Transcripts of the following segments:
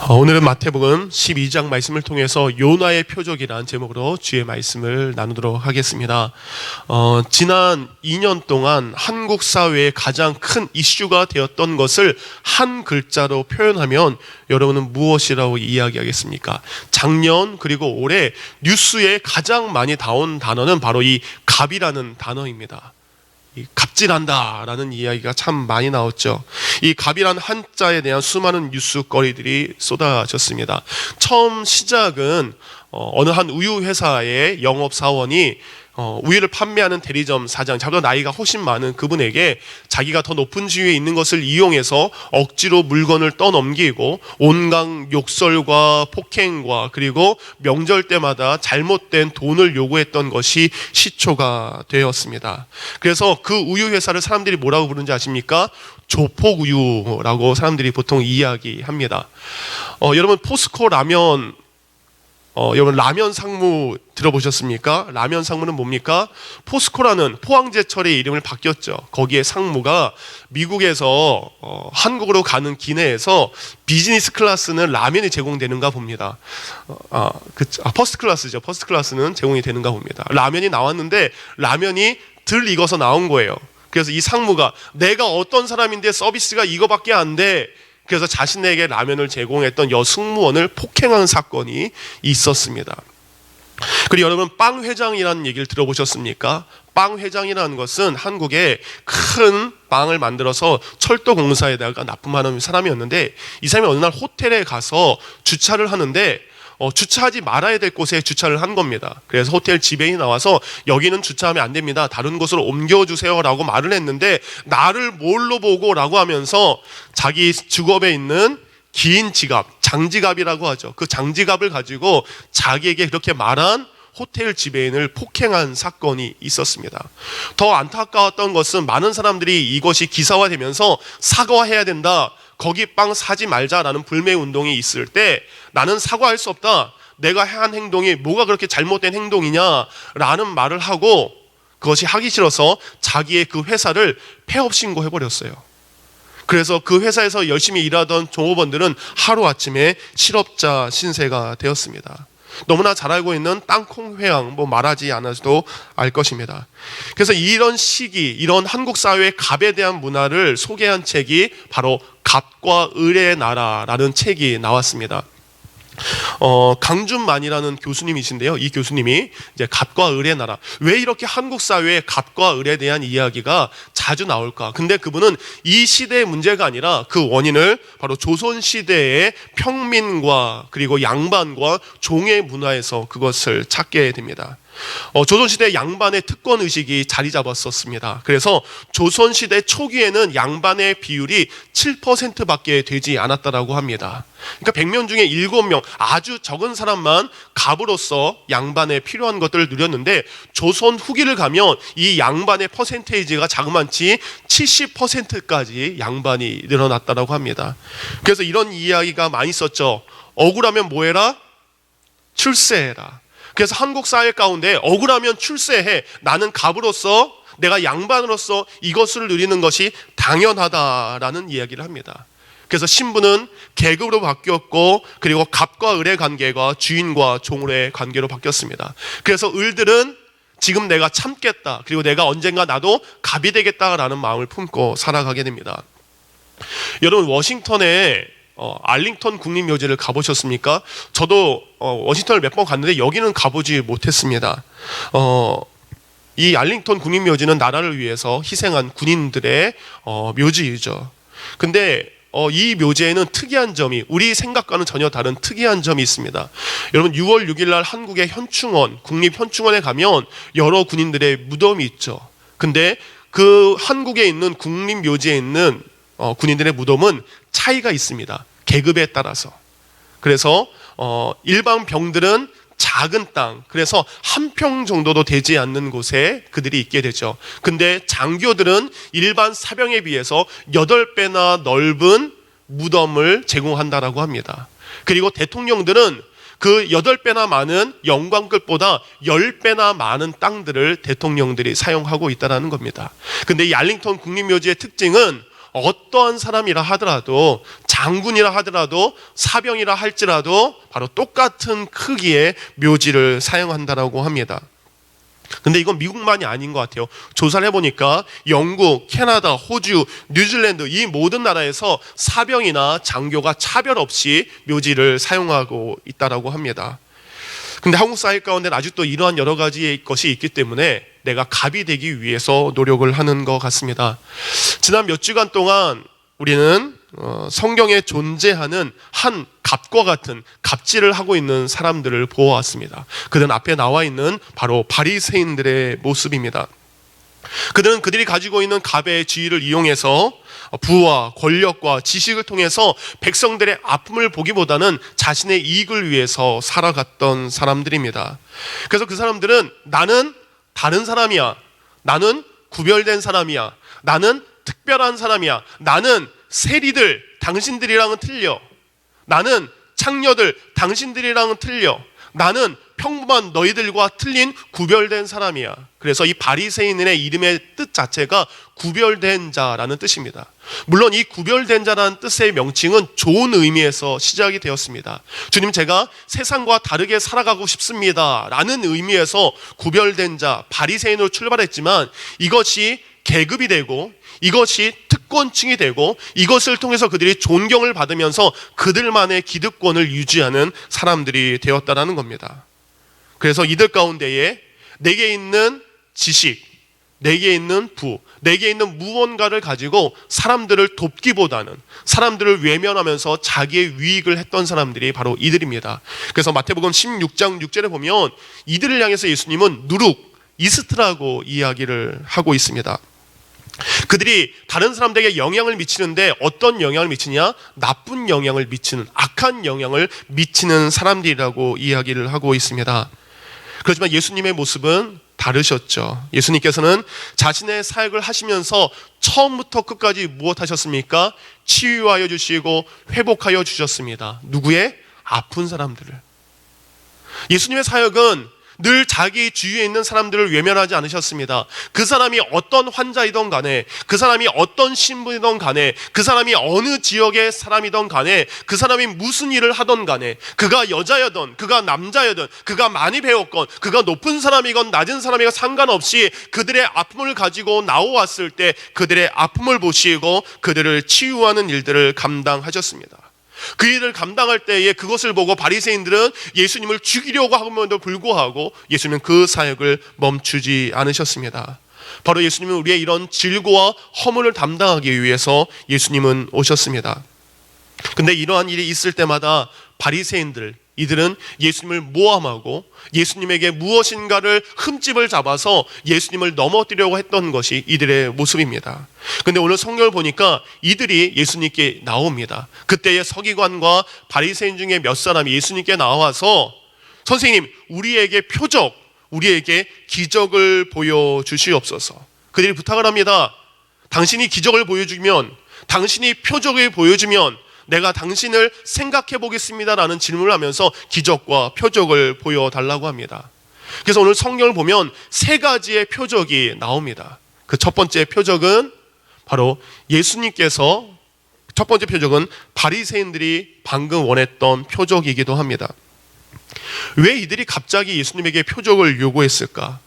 오늘은 마태복음 12장 말씀을 통해서 요나의 표적이라는 제목으로 주의 말씀을 나누도록 하겠습니다. 지난 2년 동안 한국 사회의 가장 큰 이슈가 되었던 것을 한 글자로 표현하면 여러분은 무엇이라고 이야기하겠습니까? 작년 그리고 올해 뉴스에 가장 많이 나온 단어는 바로 이 갑이라는 단어입니다. 갑질한다라는 이야기가 참 많이 나왔죠. 이 갑이라는 한자에 대한 수많은 뉴스거리들이 쏟아졌습니다. 처음 시작은 어느 한 우유 회사의 영업사원이 우유를 판매하는 대리점 사장, 자기보다 나이가 훨씬 많은 그분에게 자기가 더 높은 지위에 있는 것을 이용해서 억지로 물건을 떠넘기고 온갖 욕설과 폭행과 그리고 명절 때마다 잘못된 돈을 요구했던 것이 시초가 되었습니다. 그래서 그 우유 회사를 사람들이 뭐라고 부르는지 아십니까? 조폭우유라고 사람들이 보통 이야기합니다. 여러분 포스코 라면 여러분 라면 상무 들어보셨습니까? 라면 상무는 뭡니까? 포스코라는 포항제철의 이름을 바뀌었죠. 거기에 상무가 미국에서 한국으로 가는 기내에서 비즈니스 클래스는 라면이 제공되는가 봅니다. 퍼스트 클래스죠. 퍼스트 클래스는 제공이 되는가 봅니다. 라면이 나왔는데 라면이 덜 익어서 나온 거예요. 그래서 이 상무가 내가 어떤 사람인데 서비스가 이거밖에 안 돼. 그래서 자신에게 라면을 제공했던 여승무원을 폭행하는 사건이 있었습니다. 그리고 여러분 빵 회장이라는 얘기를 들어보셨습니까? 빵 회장이라는 것은 한국에 큰 빵을 만들어서 철도공사에다가 납품하는 사람이었는데 이 사람이 어느 날 호텔에 가서 주차를 하는데 주차하지 말아야 될 곳에 주차를 한 겁니다. 그래서 호텔 지배인이 나와서 여기는 주차하면 안 됩니다. 다른 곳으로 옮겨주세요 라고 말을 했는데 나를 뭘로 보고 라고 하면서 자기 주겁에 있는 긴 지갑, 장지갑이라고 하죠. 그 장지갑을 가지고 자기에게 그렇게 말한 호텔 지배인을 폭행한 사건이 있었습니다. 더 안타까웠던 것은 많은 사람들이 이것이 기사화되면서 사과해야 된다, 거기 빵 사지 말자라는 불매운동이 있을 때 나는 사과할 수 없다, 내가 한 행동이 뭐가 그렇게 잘못된 행동이냐라는 말을 하고 그것이 하기 싫어서 자기의 그 회사를 폐업 신고해버렸어요. 그래서 그 회사에서 열심히 일하던 종업원들은 하루아침에 실업자 신세가 되었습니다. 너무나 잘 알고 있는 땅콩 회항, 말하지 않아도 알 것입니다. 그래서 이런 시기, 이런 한국 사회의 갑에 대한 문화를 소개한 책이 바로 갑과 을의 나라라는 책이 나왔습니다. 강준만이라는 교수님이신데요. 이 교수님이 이제 갑과 을의 나라, 왜 이렇게 한국 사회에 갑과 을에 대한 이야기가 자주 나올까? 근데 그분은 이 시대의 문제가 아니라 그 원인을 바로 조선 시대의 평민과 그리고 양반과 종의 문화에서 그것을 찾게 됩니다. 조선시대 양반의 특권의식이 자리 잡았었습니다. 그래서 조선시대 초기에는 양반의 비율이 7%밖에 되지 않았다라고 합니다. 그러니까 100명 중에 7명, 아주 적은 사람만 갑으로서 양반에 필요한 것들을 누렸는데 조선 후기를 가면 이 양반의 퍼센테이지가 자그만치 70%까지 양반이 늘어났다라고 합니다. 그래서 이런 이야기가 많이 있었죠. 억울하면 뭐해라? 출세해라. 그래서 한국 사회 가운데 억울하면 출세해, 나는 갑으로서, 내가 양반으로서 이것을 누리는 것이 당연하다라는 이야기를 합니다. 그래서 신분은 계급으로 바뀌었고 그리고 갑과 을의 관계가 주인과 종의 관계로 바뀌었습니다. 그래서 을들은 지금 내가 참겠다, 그리고 내가 언젠가 나도 갑이 되겠다라는 마음을 품고 살아가게 됩니다. 여러분 워싱턴에 알링턴 국립묘지를 가보셨습니까? 저도 워싱턴을 몇 번 갔는데 여기는 가보지 못했습니다. 이 알링턴 국립묘지는 나라를 위해서 희생한 군인들의 묘지이죠. 근데 이 묘지에는 특이한 점이, 우리 생각과는 전혀 다른 특이한 점이 있습니다. 여러분 6월 6일 날 한국의 현충원, 국립현충원에 가면 여러 군인들의 무덤이 있죠. 근데 그 한국에 있는 국립묘지에 있는 군인들의 무덤은 차이가 있습니다. 계급에 따라서. 그래서 일반 병들은 작은 땅, 그래서 한 평 정도도 되지 않는 곳에 그들이 있게 되죠. 근데 장교들은 일반 사병에 비해서 8배나 넓은 무덤을 제공한다라고 합니다. 그리고 대통령들은 그 8배나 많은 영광급보다 10배나 많은 땅들을 대통령들이 사용하고 있다는 겁니다. 근데 이 알링턴 국립묘지의 특징은 어떠한 사람이라 하더라도, 장군이라 하더라도, 사병이라 할지라도 바로 똑같은 크기의 묘지를 사용한다라고 합니다. 근데 이건 미국만이 아닌 것 같아요. 조사를 해보니까 영국, 캐나다, 호주, 뉴질랜드 이 모든 나라에서 사병이나 장교가 차별 없이 묘지를 사용하고 있다라고 합니다. 근데 한국 사회 가운데 아직도 이러한 여러 가지의 것이 있기 때문에 내가 갑이 되기 위해서 노력을 하는 것 같습니다. 지난 몇 주간 동안 우리는 성경에 존재하는 한 갑과 같은 갑질을 하고 있는 사람들을 보아왔습니다. 그들은 앞에 나와 있는 바로 바리새인들의 모습입니다. 그들은 그들이 가지고 있는 갑의 지위를 이용해서 부와 권력과 지식을 통해서 백성들의 아픔을 보기보다는 자신의 이익을 위해서 살아갔던 사람들입니다. 그래서 그 사람들은 나는 다른 사람이야, 나는 구별된 사람이야, 나는 특별한 사람이야, 나는 세리들 당신들이랑은 틀려, 나는 창녀들 당신들이랑은 틀려, 나는 평범한 너희들과 틀린 구별된 사람이야. 그래서 이 바리새인의 이름의 뜻 자체가 구별된 자라는 뜻입니다. 물론 이 구별된 자라는 뜻의 명칭은 좋은 의미에서 시작이 되었습니다. 주님, 제가 세상과 다르게 살아가고 싶습니다 라는 의미에서 구별된 자, 바리새인으로 출발했지만 이것이 계급이 되고 이것이 특권층이 되고 이것을 통해서 그들이 존경을 받으면서 그들만의 기득권을 유지하는 사람들이 되었다라는 겁니다. 그래서 이들 가운데에 내게 있는 지식, 내게 있는 부, 내게 있는 무언가를 가지고 사람들을 돕기보다는 사람들을 외면하면서 자기의 유익을 했던 사람들이 바로 이들입니다. 그래서 마태복음 16장 6절에 보면 이들을 향해서 예수님은 누룩, 이스트라고 이야기를 하고 있습니다. 그들이 다른 사람들에게 영향을 미치는데 어떤 영향을 미치냐? 나쁜 영향을 미치는, 악한 영향을 미치는 사람들이라고 이야기를 하고 있습니다. 그렇지만 예수님의 모습은 다르셨죠. 예수님께서는 자신의 사역을 하시면서 처음부터 끝까지 무엇 하셨습니까? 치유하여 주시고 회복하여 주셨습니다. 누구의? 아픈 사람들을. 예수님의 사역은 늘 자기 주위에 있는 사람들을 외면하지 않으셨습니다. 그 사람이 어떤 환자이던 간에, 그 사람이 어떤 신분이던 간에, 그 사람이 어느 지역의 사람이던 간에, 그 사람이 무슨 일을 하던 간에, 그가 여자여든 그가 남자여든 그가 많이 배웠건 그가 높은 사람이건 낮은 사람이건 상관없이 그들의 아픔을 가지고 나오았을 때 그들의 아픔을 보시고 그들을 치유하는 일들을 감당하셨습니다. 그 일을 감당할 때에 그것을 보고 바리새인들은 예수님을 죽이려고 함에도 불구하고 예수님은 그 사역을 멈추지 않으셨습니다. 바로 예수님은 우리의 이런 질고와 허물을 담당하기 위해서 예수님은 오셨습니다. 근데 이러한 일이 있을 때마다 바리새인들, 이들은 예수님을 모함하고 예수님에게 무엇인가를 흠집을 잡아서 예수님을 넘어뜨리려고 했던 것이 이들의 모습입니다. 근데 오늘 성경을 보니까 이들이 예수님께 나옵니다. 그때의 서기관과 바리새인 중에 몇 사람이 예수님께 나와서 선생님, 우리에게 표적, 우리에게 기적을 보여주시옵소서. 그들이 부탁을 합니다. 당신이 기적을 보여주면, 당신이 표적을 보여주면 내가 당신을 생각해 보겠습니다라는 질문을 하면서 기적과 표적을 보여달라고 합니다. 그래서 오늘 성경을 보면 세 가지의 표적이 나옵니다. 그 첫 번째 표적은 바로 예수님께서, 첫 번째 표적은 바리새인들이 방금 원했던 표적이기도 합니다. 왜 이들이 갑자기 예수님에게 표적을 요구했을까?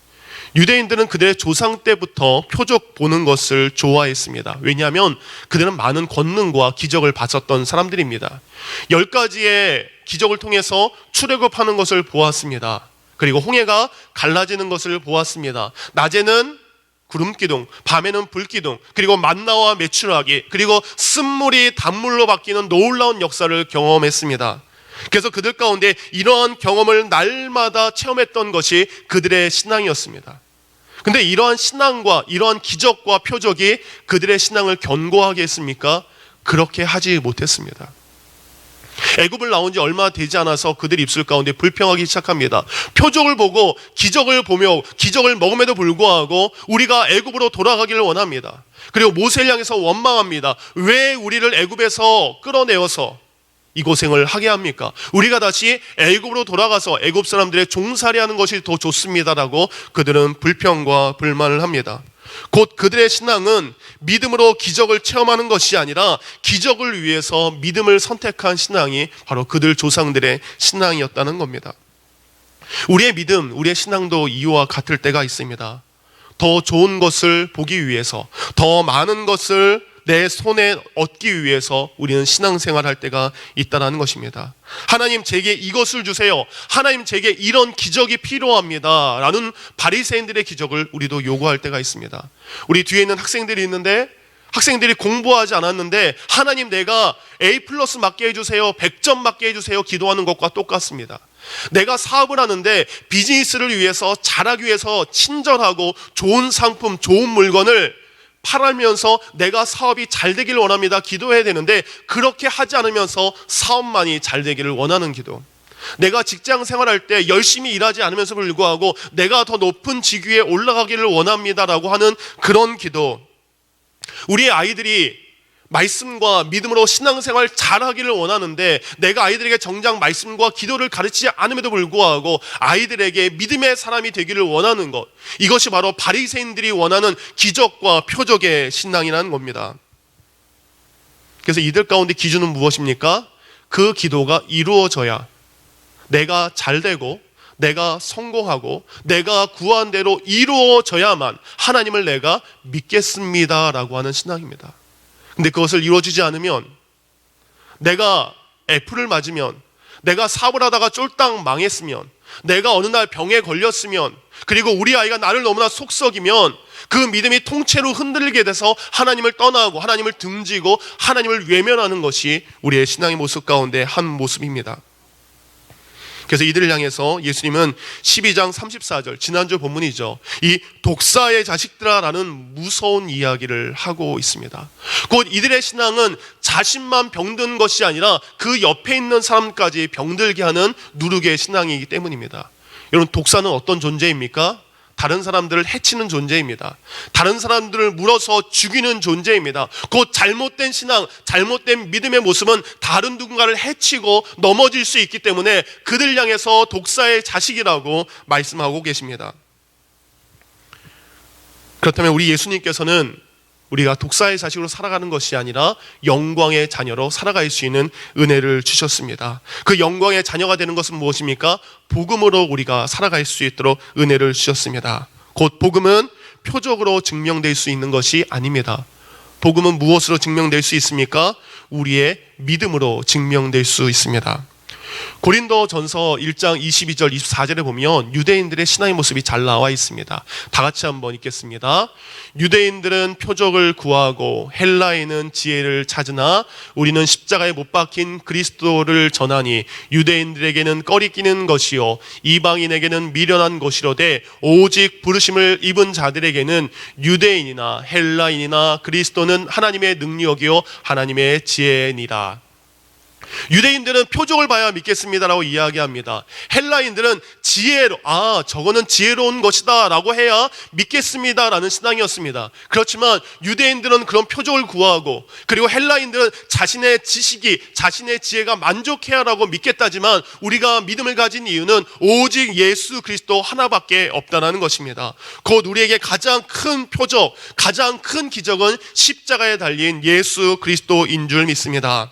유대인들은 그들의 조상 때부터 표적 보는 것을 좋아했습니다. 왜냐하면 그들은 많은 권능과 기적을 봤었던 사람들입니다. 10가지의 기적을 통해서 출애굽하는 것을 보았습니다. 그리고 홍해가 갈라지는 것을 보았습니다. 낮에는 구름기둥, 밤에는 불기둥, 그리고 만나와 메추라기, 그리고 쓴물이 단물로 바뀌는 놀라운 역사를 경험했습니다. 그래서 그들 가운데 이러한 경험을 날마다 체험했던 것이 그들의 신앙이었습니다. 근데 이러한 신앙과 이러한 기적과 표적이 그들의 신앙을 견고하게 했습니까? 그렇게 하지 못했습니다. 애굽을 나온 지 얼마 되지 않아서 그들 입술 가운데 불평하기 시작합니다. 표적을 보고 기적을 보며 기적을 먹음에도 불구하고 우리가 애굽으로 돌아가기를 원합니다. 그리고 모세를 향해서 원망합니다. 왜 우리를 애굽에서 끌어내어서 이 고생을 하게 합니까? 우리가 다시 애굽으로 돌아가서 애굽 사람들의 종살이하는 것이 더 좋습니다라고 그들은 불평과 불만을 합니다. 곧 그들의 신앙은 믿음으로 기적을 체험하는 것이 아니라 기적을 위해서 믿음을 선택한 신앙이 바로 그들 조상들의 신앙이었다는 겁니다. 우리의 믿음, 우리의 신앙도 이와 같을 때가 있습니다. 더 좋은 것을 보기 위해서, 더 많은 것을 내 손에 얻기 위해서 우리는 신앙생활할 때가 있다는 것입니다. 하나님 제게 이것을 주세요. 하나님 제게 이런 기적이 필요합니다. 라는 바리새인들의 기적을 우리도 요구할 때가 있습니다. 우리 뒤에 있는 학생들이 있는데 학생들이 공부하지 않았는데 하나님 내가 A+ 맞게 해주세요. 100점 맞게 해주세요. 기도하는 것과 똑같습니다. 내가 사업을 하는데 비즈니스를 위해서 잘하기 위해서 친절하고 좋은 상품, 좋은 물건을 팔면서 내가 사업이 잘 되기를 원합니다. 기도해야 되는데 그렇게 하지 않으면서 사업만이 잘 되기를 원하는 기도. 내가 직장 생활할 때 열심히 일하지 않으면서 불구하고 내가 더 높은 직위에 올라가기를 원합니다라고 하는 그런 기도. 우리의 아이들이 말씀과 믿음으로 신앙생활 잘하기를 원하는데 내가 아이들에게 정작 말씀과 기도를 가르치지 않음에도 불구하고 아이들에게 믿음의 사람이 되기를 원하는 것, 이것이 바로 바리새인들이 원하는 기적과 표적의 신앙이라는 겁니다. 그래서 이들 가운데 기준은 무엇입니까? 그 기도가 이루어져야 내가 잘되고 내가 성공하고 내가 구한 대로 이루어져야만 하나님을 내가 믿겠습니다라고 하는 신앙입니다. 근데 그것을 이루어주지 않으면, 내가 애플을 맞으면, 내가 사업을 하다가 쫄딱 망했으면, 내가 어느 날 병에 걸렸으면, 그리고 우리 아이가 나를 너무나 속썩이면 그 믿음이 통째로 흔들리게 돼서 하나님을 떠나고 하나님을 등지고 하나님을 외면하는 것이 우리의 신앙의 모습 가운데 한 모습입니다. 그래서 이들을 향해서 예수님은 12장 34절, 지난주 본문이죠, 이 독사의 자식들아라는 무서운 이야기를 하고 있습니다. 곧 이들의 신앙은 자신만 병든 것이 아니라 그 옆에 있는 사람까지 병들게 하는 누룩의 신앙이기 때문입니다. 여러분, 독사는 어떤 존재입니까? 다른 사람들을 해치는 존재입니다. 다른 사람들을 물어서 죽이는 존재입니다. 곧 잘못된 신앙, 잘못된 믿음의 모습은 다른 누군가를 해치고 넘어질 수 있기 때문에 그들 향해서 독사의 자식이라고 말씀하고 계십니다. 그렇다면 우리 예수님께서는 우리가 독사의 자식으로 살아가는 것이 아니라 영광의 자녀로 살아갈 수 있는 은혜를 주셨습니다. 그 영광의 자녀가 되는 것은 무엇입니까? 복음으로 우리가 살아갈 수 있도록 은혜를 주셨습니다. 곧 복음은 표적으로 증명될 수 있는 것이 아닙니다. 복음은 무엇으로 증명될 수 있습니까? 우리의 믿음으로 증명될 수 있습니다. 고린도전서 1장 22절 24절에 보면 유대인들의 신앙의 모습이 잘 나와 있습니다. 다 같이 한번 읽겠습니다. 유대인들은 표적을 구하고 헬라인은 지혜를 찾으나 우리는 십자가에 못 박힌 그리스도를 전하니 유대인들에게는 꺼리끼는 것이요 이방인에게는 미련한 것이로되 오직 부르심을 입은 자들에게는 유대인이나 헬라인이나 그리스도는 하나님의 능력이요 하나님의 지혜니라. 유대인들은 표적을 봐야 믿겠습니다라고 이야기합니다. 헬라인들은 지혜로, 저거는 지혜로운 것이다 라고 해야 믿겠습니다라는 신앙이었습니다. 그렇지만 유대인들은 그런 표적을 구하고, 그리고 헬라인들은 자신의 지식이, 자신의 지혜가 만족해야 라고 믿겠다지만 우리가 믿음을 가진 이유는 오직 예수 그리스도 하나밖에 없다는 것입니다. 곧 우리에게 가장 큰 표적, 가장 큰 기적은 십자가에 달린 예수 그리스도인 줄 믿습니다.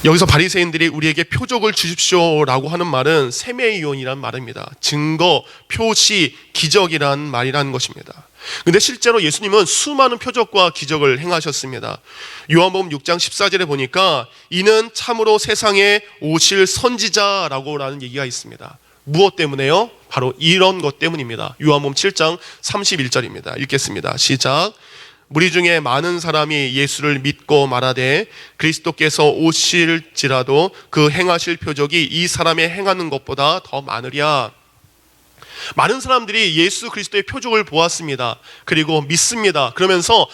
여기서 바리새인들이 우리에게 표적을 주십시오라고 하는 말은 세메이온이란 말입니다. 증거, 표시, 기적이란 말이라는 것입니다. 근데 실제로 예수님은 수많은 표적과 기적을 행하셨습니다. 요한복음 6장 14절에 보니까 이는 참으로 세상에 오실 선지자라고 라는 얘기가 있습니다. 무엇 때문에요? 바로 이런 것 때문입니다. 요한복음 7장 31절입니다. 읽겠습니다. 시작. 무리 중에 많은 사람이 예수를 믿고 말하되 그리스도께서 오실지라도 그 행하실 표적이 이 사람의 행하는 것보다 더 많으랴. 많은 사람들이 예수 그리스도의 표적을 보았습니다. 그리고 믿습니다. 그러면서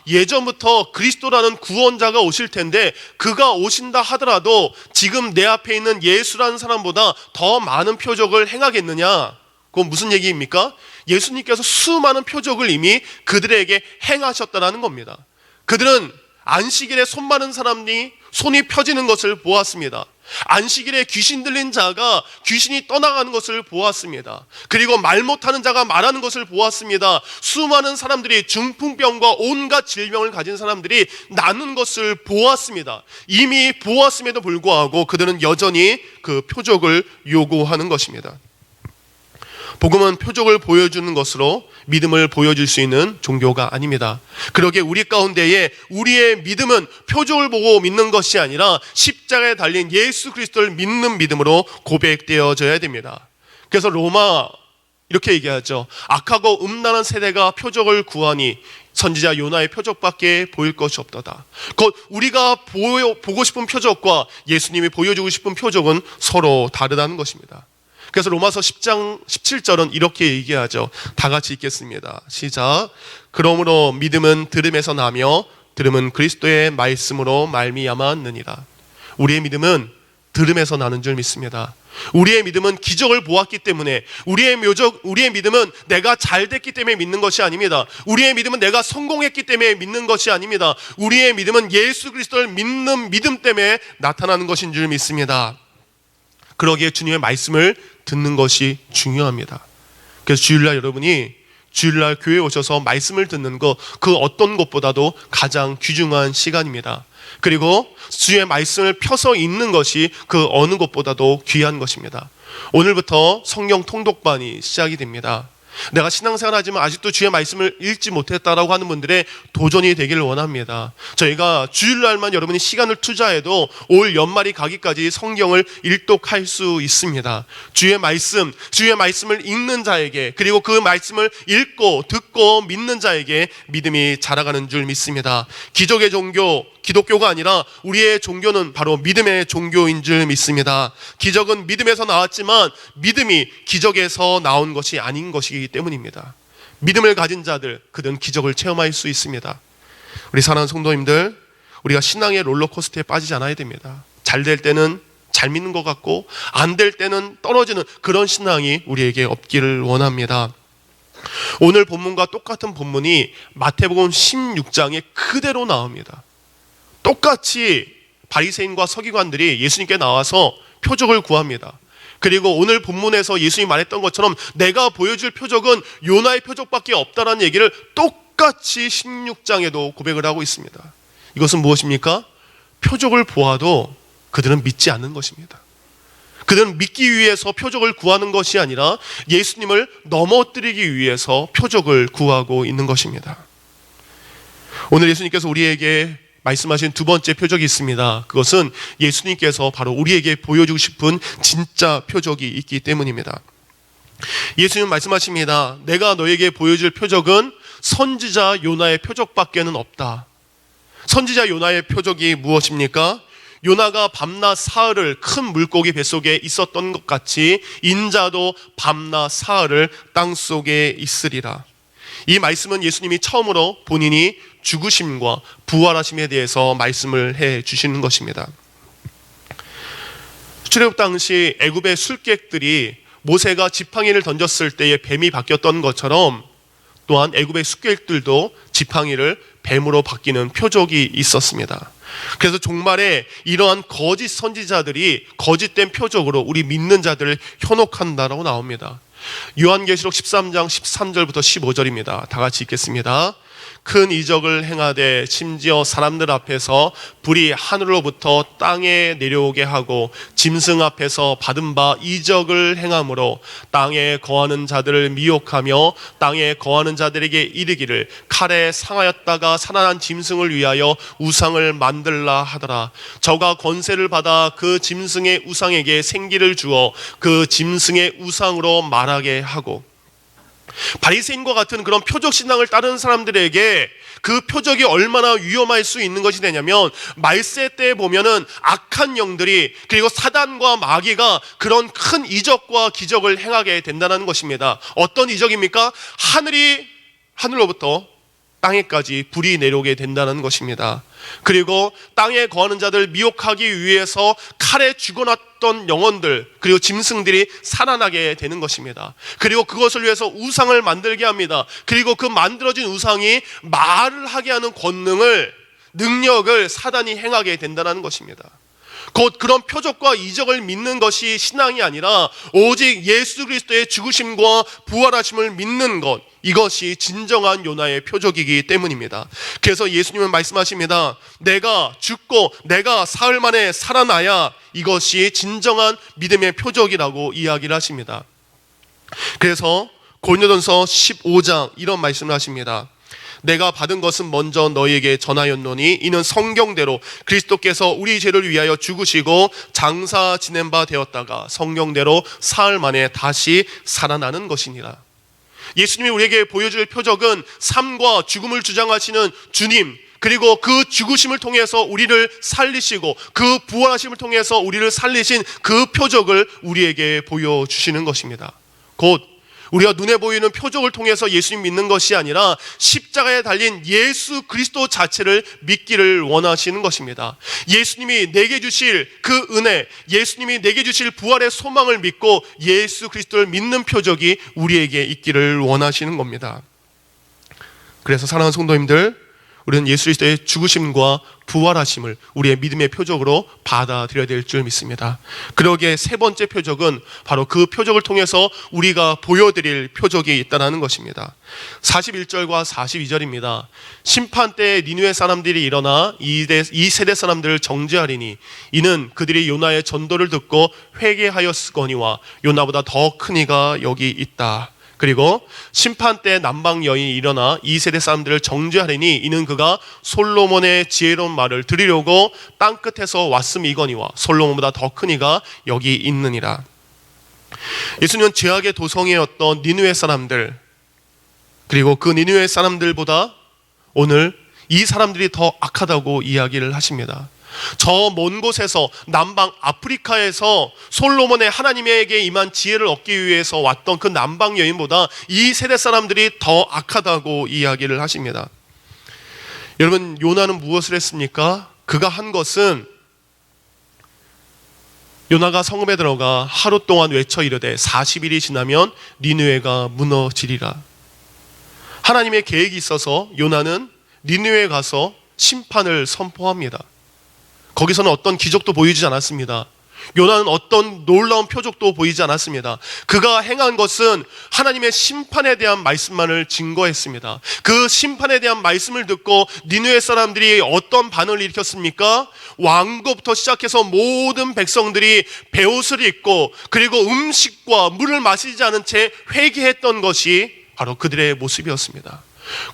예전부터 그리스도라는 구원자가 오실 텐데 그가 오신다 하더라도 지금 내 앞에 있는 예수라는 사람보다 더 많은 표적을 행하겠느냐? 그건 무슨 얘기입니까? 예수님께서 수많은 표적을 이미 그들에게 행하셨다는 겁니다. 그들은 안식일에 손 마른 사람이 손이 펴지는 것을 보았습니다. 안식일에 귀신 들린 자가 귀신이 떠나가는 것을 보았습니다. 그리고 말 못하는 자가 말하는 것을 보았습니다. 수많은 사람들이 중풍병과 온갖 질병을 가진 사람들이 낫는 것을 보았습니다. 이미 보았음에도 불구하고 그들은 여전히 그 표적을 요구하는 것입니다. 복음은 표적을 보여주는 것으로 믿음을 보여줄 수 있는 종교가 아닙니다. 그러기에 우리 가운데에 우리의 믿음은 표적을 보고 믿는 것이 아니라 십자가에 달린 예수 그리스도를 믿는 믿음으로 고백되어져야 됩니다. 그래서 로마 이렇게 얘기하죠. 악하고 음란한 세대가 표적을 구하니 선지자 요나의 표적밖에 보일 것이 없도다. 곧 우리가 보고 싶은 표적과 예수님이 보여주고 싶은 표적은 서로 다르다는 것입니다. 그래서 로마서 10장 17절은 이렇게 얘기하죠. 다 같이 읽겠습니다. 시작. 그러므로 믿음은 들음에서 나며 들음은 그리스도의 말씀으로 말미암았느니라. 우리의 믿음은 들음에서 나는 줄 믿습니다. 우리의 믿음은 기적을 보았기 때문에, 우리의 믿음은 내가 잘 됐기 때문에 믿는 것이 아닙니다. 우리의 믿음은 내가 성공했기 때문에 믿는 것이 아닙니다. 우리의 믿음은 예수 그리스도를 믿는 믿음 때문에 나타나는 것인 줄 믿습니다. 그러기에 주님의 말씀을 듣는 것이 중요합니다. 그래서 주일날 여러분이 주일날 교회에 오셔서 말씀을 듣는 것, 그 어떤 것보다도 가장 귀중한 시간입니다. 그리고 주의 말씀을 펴서 읽는 것이 그 어느 것보다도 귀한 것입니다. 오늘부터 성경 통독반이 시작이 됩니다. 내가 신앙생활 하지만 아직도 주의 말씀을 읽지 못했다라고 하는 분들의 도전이 되기를 원합니다. 저희가 주일날만 여러분이 시간을 투자해도 올 연말이 가기까지 성경을 일독할 수 있습니다. 주의 말씀을 읽는 자에게, 그리고 그 말씀을 읽고 듣고 믿는 자에게 믿음이 자라가는 줄 믿습니다. 기적의 종교, 기독교가 아니라 우리의 종교는 바로 믿음의 종교인 줄 믿습니다. 기적은 믿음에서 나왔지만 믿음이 기적에서 나온 것이 아닌 것이기 때문입니다. 믿음을 가진 자들, 그들은 기적을 체험할 수 있습니다. 우리 사랑하는 성도님들, 우리가 신앙의 롤러코스터에 빠지지 않아야 됩니다. 잘 될 때는 잘 믿는 것 같고 안 될 때는 떨어지는 그런 신앙이 우리에게 없기를 원합니다. 오늘 본문과 똑같은 본문이 마태복음 16장에 그대로 나옵니다. 똑같이 바리새인과 서기관들이 예수님께 나와서 표적을 구합니다. 그리고 오늘 본문에서 예수님이 말했던 것처럼 내가 보여줄 표적은 요나의 표적밖에 없다라는 얘기를 똑같이 16장에도 고백을 하고 있습니다. 이것은 무엇입니까? 표적을 보아도 그들은 믿지 않는 것입니다. 그들은 믿기 위해서 표적을 구하는 것이 아니라 예수님을 넘어뜨리기 위해서 표적을 구하고 있는 것입니다. 오늘 예수님께서 우리에게 말씀하신 두 번째 표적이 있습니다. 그것은 예수님께서 바로 우리에게 보여주고 싶은 진짜 표적이 있기 때문입니다. 예수님 말씀하십니다. 내가 너에게 보여줄 표적은 선지자 요나의 표적밖에는 없다. 선지자 요나의 표적이 무엇입니까? 요나가 밤낮 사흘을 큰 물고기 뱃속에 있었던 것 같이 인자도 밤낮 사흘을 땅속에 있으리라. 이 말씀은 예수님이 처음으로 본인이 죽으심과 부활하심에 대해서 말씀을 해 주시는 것입니다. 출애굽 당시 애굽의 술객들이 모세가 지팡이를 던졌을 때에 뱀이 바뀌었던 것처럼 또한 애굽의 술객들도 지팡이를 뱀으로 바뀌는 표적이 있었습니다. 그래서 종말에 이러한 거짓 선지자들이 거짓된 표적으로 우리 믿는 자들을 현혹한다라고 나옵니다. 요한계시록 13장 13절부터 15절입니다. 다 같이 읽겠습니다. 큰 이적을 행하되 심지어 사람들 앞에서 불이 하늘로부터 땅에 내려오게 하고 짐승 앞에서 받은 바 이적을 행함으로 땅에 거하는 자들을 미혹하며 땅에 거하는 자들에게 이르기를 칼에 상하였다가 살아난 짐승을 위하여 우상을 만들라 하더라. 저가 권세를 받아 그 짐승의 우상에게 생기를 주어 그 짐승의 우상으로 말하게 하고, 바리새인과 같은 그런 표적 신앙을 따르는 사람들에게 그 표적이 얼마나 위험할 수 있는 것이 되냐면, 말세 때 보면은 악한 영들이, 그리고 사단과 마귀가 그런 큰 이적과 기적을 행하게 된다는 것입니다. 어떤 이적입니까? 하늘로부터 땅에까지 불이 내려오게 된다는 것입니다. 그리고 땅에 거하는 자들 미혹하기 위해서 칼에 죽어놨던 영혼들, 그리고 짐승들이 살아나게 되는 것입니다. 그리고 그것을 위해서 우상을 만들게 합니다. 그리고 그 만들어진 우상이 말을 하게 하는 권능을 능력을 사단이 행하게 된다는 것입니다. 곧 그런 표적과 이적을 믿는 것이 신앙이 아니라 오직 예수 그리스도의 죽으심과 부활하심을 믿는 것, 이것이 진정한 요나의 표적이기 때문입니다. 그래서 예수님은 말씀하십니다. 내가 죽고 내가 사흘 만에 살아나야 이것이 진정한 믿음의 표적이라고 이야기를 하십니다. 그래서 고린도전서 15장 이런 말씀을 하십니다. 내가 받은 것은 먼저 너희에게 전하였노니 이는 성경대로 그리스도께서 우리 죄를 위하여 죽으시고 장사 지낸 바 되었다가 성경대로 사흘 만에 다시 살아나는 것이니라. 예수님이 우리에게 보여줄 표적은 삶과 죽음을 주장하시는 주님, 그리고 그 죽으심을 통해서 우리를 살리시고 그 부활하심을 통해서 우리를 살리신 그 표적을 우리에게 보여주시는 것입니다. 곧 우리가 눈에 보이는 표적을 통해서 예수님 믿는 것이 아니라 십자가에 달린 예수 그리스도 자체를 믿기를 원하시는 것입니다. 예수님이 내게 주실 그 은혜, 예수님이 내게 주실 부활의 소망을 믿고 예수 그리스도를 믿는 표적이 우리에게 있기를 원하시는 겁니다. 그래서 사랑하는 성도님들, 우리는 예수 그리스도의 죽으심과 부활하심을 우리의 믿음의 표적으로 받아들여야 될 줄 믿습니다. 그러기에 세 번째 표적은 바로 그 표적을 통해서 우리가 보여드릴 표적이 있다는 것입니다. 41절과 42절입니다. 심판 때 니느웨 사람들이 일어나 이 세대 사람들을 정죄하리니 이는 그들이 요나의 전도를 듣고 회개하였으거니와 요나보다 더 큰 이가 여기 있다. 그리고 심판 때 남방 여인이 일어나 이 세대 사람들을 정죄하리니 이는 그가 솔로몬의 지혜로운 말을 들으려고 땅끝에서 왔음이거니와 솔로몬보다 더 큰 이가 여기 있느니라. 예수님은 죄악의 도성이었던 니느웨 사람들, 그리고 그 니느웨 사람들보다 오늘 이 사람들이 더 악하다고 이야기를 하십니다. 저 먼 곳에서 남방 아프리카에서 솔로몬의 하나님에게 임한 지혜를 얻기 위해서 왔던 그 남방 여인보다 이 세대 사람들이 더 악하다고 이야기를 하십니다. 여러분, 요나는 무엇을 했습니까? 그가 한 것은 요나가 성읍에 들어가 하루 동안 외쳐 이르되 40일이 지나면 니느웨가 무너지리라. 하나님의 계획이 있어서 요나는 니느웨에 가서 심판을 선포합니다. 거기서는 어떤 기적도 보이지 않았습니다. 요나는 어떤 놀라운 표적도 보이지 않았습니다. 그가 행한 것은 하나님의 심판에 대한 말씀만을 증거했습니다. 그 심판에 대한 말씀을 듣고 니느웨 사람들이 어떤 반응을 일으켰습니까? 왕고부터 시작해서 모든 백성들이 베옷을 입고 그리고 음식과 물을 마시지 않은 채 회개했던 것이 바로 그들의 모습이었습니다.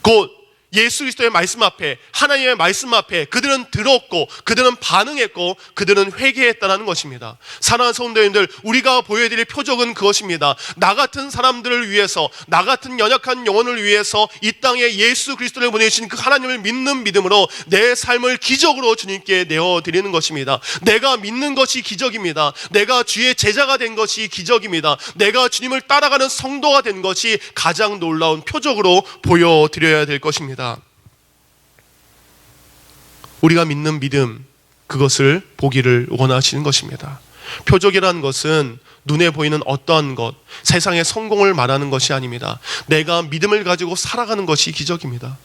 곧 예수 그리스도의 말씀 앞에, 하나님의 말씀 앞에 그들은 들었고 그들은 반응했고 그들은 회개했다는 것입니다. 사랑하는 성도님들, 우리가 보여드릴 표적은 그것입니다. 나 같은 사람들을 위해서, 나 같은 연약한 영혼을 위해서 이 땅에 예수 그리스도를 보내신 그 하나님을 믿는 믿음으로 내 삶을 기적으로 주님께 내어드리는 것입니다. 내가 믿는 것이 기적입니다. 내가 주의 제자가 된 것이 기적입니다. 내가 주님을 따라가는 성도가 된 것이 가장 놀라운 표적으로 보여드려야 될 것입니다. 우리가 믿는 믿음, 그것을 보기를 원하시는 것입니다. 표적이라는 것은 눈에 보이는 어떠한 것, 세상의 성공을 말하는 것이 아닙니다. 내가 믿음을 가지고 살아가는 것이 기적입니다.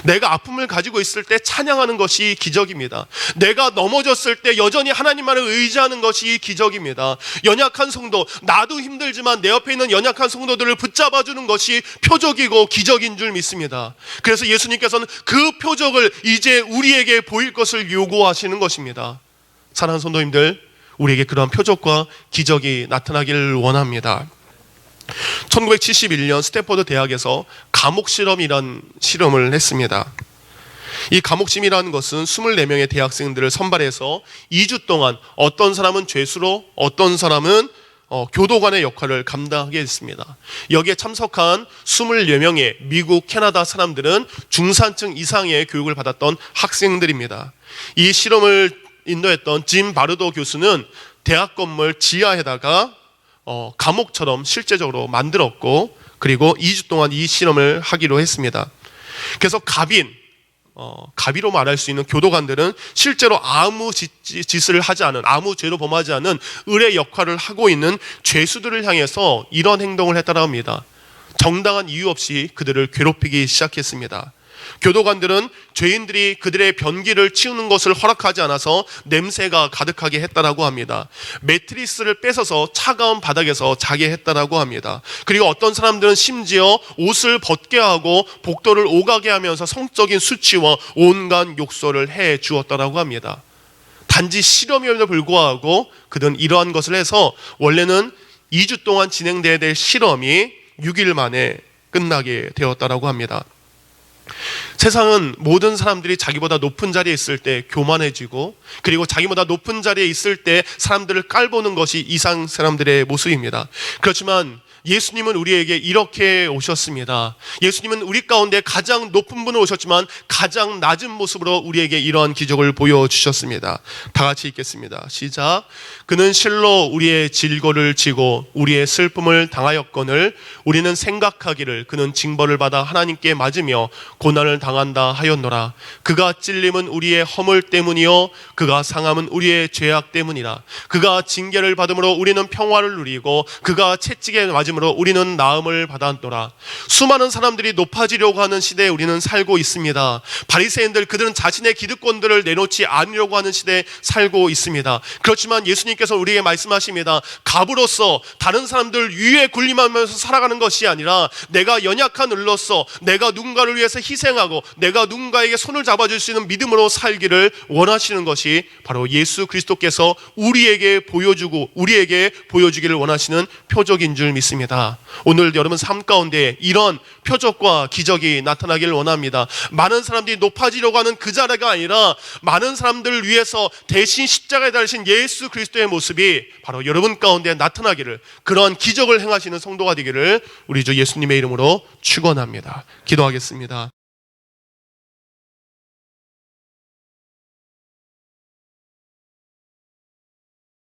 내가 아픔을 가지고 있을 때 찬양하는 것이 기적입니다. 내가 넘어졌을 때 여전히 하나님만을 의지하는 것이 기적입니다. 연약한 성도, 나도 힘들지만 내 옆에 있는 연약한 성도들을 붙잡아주는 것이 표적이고 기적인 줄 믿습니다. 그래서 예수님께서는 그 표적을 이제 우리에게 보일 것을 요구하시는 것입니다. 사랑하는 성도님들, 우리에게 그러한 표적과 기적이 나타나기를 원합니다. 1971년 스탠퍼드 대학에서 감옥 실험이란 실험을 했습니다. 이 감옥 실험이라는 것은 24명의 대학생들을 선발해서 2주 동안 어떤 사람은 죄수로, 어떤 사람은 교도관의 역할을 감당하게 됐습니다. 여기에 참석한 24명의 미국, 캐나다 사람들은 중산층 이상의 교육을 받았던 학생들입니다. 이 실험을 인도했던 짐 바르도 교수는 대학 건물 지하에다가 감옥처럼 실제적으로 만들었고, 그리고 2주 동안 이 실험을 하기로 했습니다. 그래서 가비로 말할 수 있는 교도관들은 실제로 아무 짓을 하지 않은, 아무 죄로 범하지 않은 을의 역할을 하고 있는 죄수들을 향해서 이런 행동을 했다고 합니다. 정당한 이유 없이 그들을 괴롭히기 시작했습니다. 교도관들은 죄인들이 그들의 변기를 치우는 것을 허락하지 않아서 냄새가 가득하게 했다라고 합니다. 매트리스를 뺏어서 차가운 바닥에서 자게 했다라고 합니다. 그리고 어떤 사람들은 심지어 옷을 벗게 하고 복도를 오가게 하면서 성적인 수치와 온갖 욕설을 해 주었다라고 합니다. 단지 실험임에도 불구하고 그들은 이러한 것을 해서 원래는 2주 동안 진행돼야 될 실험이 6일 만에 끝나게 되었다라고 합니다. 세상은 모든 사람들이 자기보다 높은 자리에 있을 때 교만해지고, 그리고 자기보다 높은 자리에 있을 때 사람들을 깔보는 것이 이상 사람들의 모습입니다. 그렇지만 예수님은 우리에게 이렇게 오셨습니다. 예수님은 우리 가운데 가장 높은 분으로 오셨지만 가장 낮은 모습으로 우리에게 이러한 기적을 보여주셨습니다. 다 같이 읽겠습니다. 시작. 그는 실로 우리의 질고를 지고 우리의 슬픔을 당하였거늘 우리는 생각하기를 그는 징벌을 받아 하나님께 맞으며 고난을 당한다 하였노라. 그가 찔림은 우리의 허물 때문이요 그가 상함은 우리의 죄악 때문이라. 그가 징계를 받음으로 우리는 평화를 누리고 그가 채찍에 맞음으로 우리는 나음을 받았노라. 수많은 사람들이 높아지려고 하는 시대에 우리는 살고 있습니다. 바리새인들, 그들은 자신의 기득권들을 내놓지 않으려고 하는 시대에 살고 있습니다. 그렇지만 예수님께서 우리에게 말씀하십니다. 갑으로서 다른 사람들 위에 군림하면서 살아가는 것이 아니라 내가 연약한 을로서 내가 누군가를 위해서 희생하고 내가 누군가에게 손을 잡아줄 수 있는 믿음으로 살기를 원하시는 것이 바로 예수 그리스도께서 우리에게 보여주기를 원하시는 표적인 줄 믿습니다. 오늘 여러분 삶 가운데 이런 표적과 기적이 나타나기를 원합니다. 많은 사람들이 높아지려고 하는 그 자리가 아니라 많은 사람들을 위해서 대신 십자가에 달리신 예수 그리스도의 모습이 바로 여러분 가운데 나타나기를, 그러한 기적을 행하시는 성도가 되기를 우리 주 예수님의 이름으로 축원합니다. 기도하겠습니다.